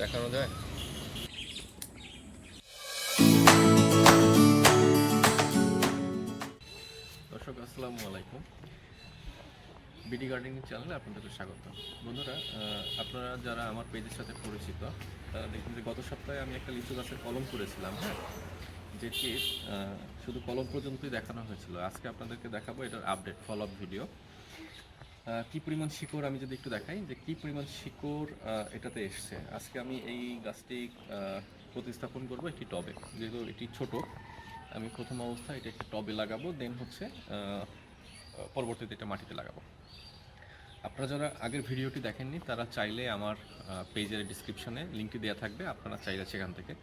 দেখানো যায়। দর্শক আসসালামু আলাইকুম, বিডি গার্ডেনিং চ্যানেলে আপনাদেরকে স্বাগত। বন্ধুরা, আপনারা যারা আমার পেজের সাথে পরিচিত তারা দেখবেন যে গত সপ্তাহে আমি একটা লিচু গাছের কলম করেছিলাম, হ্যাঁ, যেটি শুধু কলম পর্যন্তই দেখানো হয়েছিল। আজকে আপনাদেরকে দেখাবো এটার আপডেট ফলো আপ ভিডিও। কী পরিমাণ শিকড় আমি যদি একটু দেখাই যে কী পরিমাণ শিকড় এটাতে এসছে। আজকে আমি এই গাছটি প্রতিস্থাপন করব একটি টবে, যেহেতু এটি ছোট। আমি প্রথম অবস্থায় এটা একটা টবে লাগাবো, দেন হচ্ছে পরবর্তীতে এটা মাটিতে লাগাবো। আপনারা যারা আগের ভিডিওটি দেখেননি তারা চাইলে আমার পেজের ডিসক্রিপশনে লিঙ্কটি দেওয়া থাকবে, আপনারা চাইলে সেখান থেকে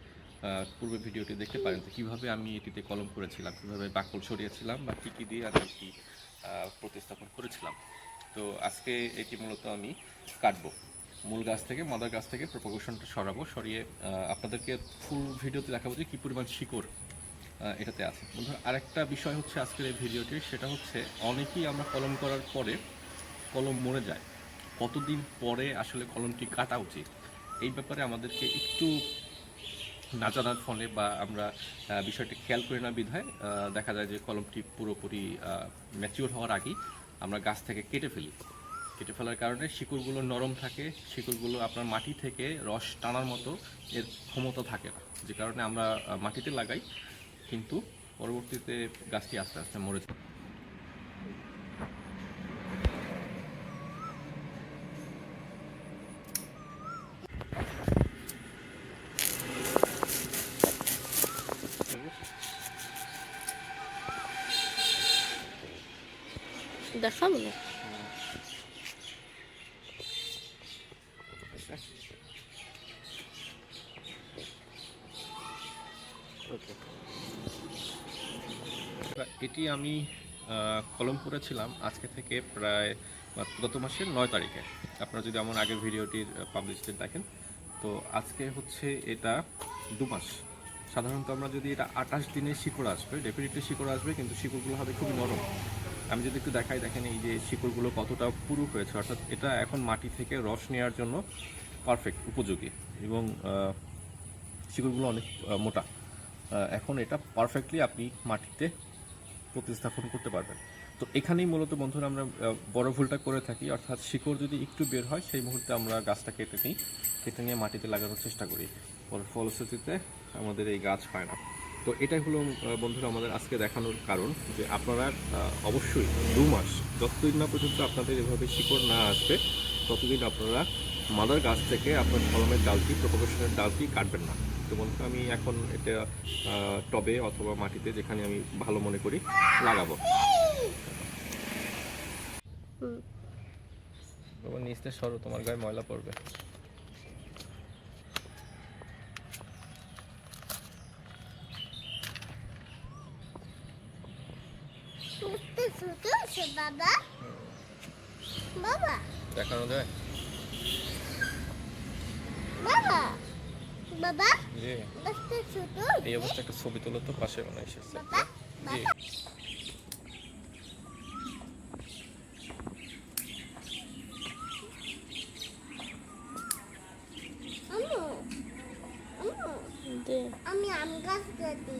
পূর্বের ভিডিওটি দেখতে পারেন যে কীভাবে আমি এটিতে কলম করেছিলাম, কীভাবে বাকল সরিয়েছিলাম বা কী কী দিয়ে আমি এটি প্রতিস্থাপন করেছিলাম। তো আজকে এটি মূলত আমি কাটবো, মূল গাছ থেকে মাদার গাছ থেকে প্রপোগেশনটা সরিয়ে আপনাদেরকে ফুল ভিডিওতে দেখাবো যে কী পরিমাণ শিকড় এটাতে আছে। বন্ধুরা, আরেকটা বিষয় হচ্ছে আজকের এই ভিডিওটি, সেটা হচ্ছে অনেকেই আমরা কলম করার পরে কলম মরে যায়, কতদিন পরে আসলে কলমটি কাটা উচিত এই ব্যাপারে আমাদেরকে একটু না জানার ফলে বা আমরা বিষয়টি খেয়াল করি না বিধায় দেখা যায় যে কলমটি পুরোপুরি ম্যাচিওর হওয়ার আগেই আমরা গাছ থেকে কেটে ফেলার কারণে শিকড়গুলো নরম থাকে, শিকড়গুলো আপনার মাটি থেকে রস টানার মতো এর ক্ষমতা থাকে না, যে কারণে আমরা মাটিতে লাগাই কিন্তু পরবর্তীতে গাছটি আস্তে আস্তে মরে যায়। দেখাবো না। এটি আমি কলম করেছিলাম আজকে থেকে প্রায় গত মাসের 9 তারিখে। আপনারা যদি আমার আগের ভিডিওটির পাবলিশড দেখেন, তো আজকে হচ্ছে এটা 2 মাস। সাধারণত আমরা যদি এটা 28 দিনে শিকড় আসবে, ডেফিনেটলি শিকড় আসবে, কিন্তু শিকড়গুলো হবে খুবই নরম। আমি যদি একটু দেখাই, দেখেন এই যে শিকড়গুলো কতটা পুরু হয়েছে, অর্থাৎ এটা এখন মাটি থেকে রস নেওয়ার জন্য পারফেক্ট উপযোগী, এবং শিকড়গুলো অনেক মোটা। এখন এটা পারফেক্টলি আপনি মাটিতে প্রতিস্থাপন করতে পারবেন। তো এখানেই মূলত বন্ধুরা আমরা বড় ভুলটা করে থাকি, অর্থাৎ শিকড় যদি একটু বের হয় সেই মুহূর্তে আমরা গাছটা কেটে নিয়ে মাটিতে লাগানোর চেষ্টা করি, ফলশ্রুতিতে আমাদের এই গাছ হয় না। তো এটাই হলো বন্ধুরা আমাদের আজকে দেখানোর কারণ, যে আপনারা অবশ্যই 2 মাস, যতদিন না পর্যন্ত আপনাদের এভাবে শিকড় না আসবে ততদিন আপনারা মাদার গাছ থেকে আপনার কলমের ডালটি, প্রপোগেশনের ডালটি কাটবেন না। তো বন্ধুরা, আমি এখন এটা টবে অথবা মাটিতে যেখানে আমি ভালো মনে করি লাগাবো। নিচে সরো, তোমার গায়ে ময়লা পড়বে। দেখানো যায়। এই অবস্থা একটা ছবি তোলো তো, পাশে মনে এসেছে। জি, আমি আম গাছ কাটি।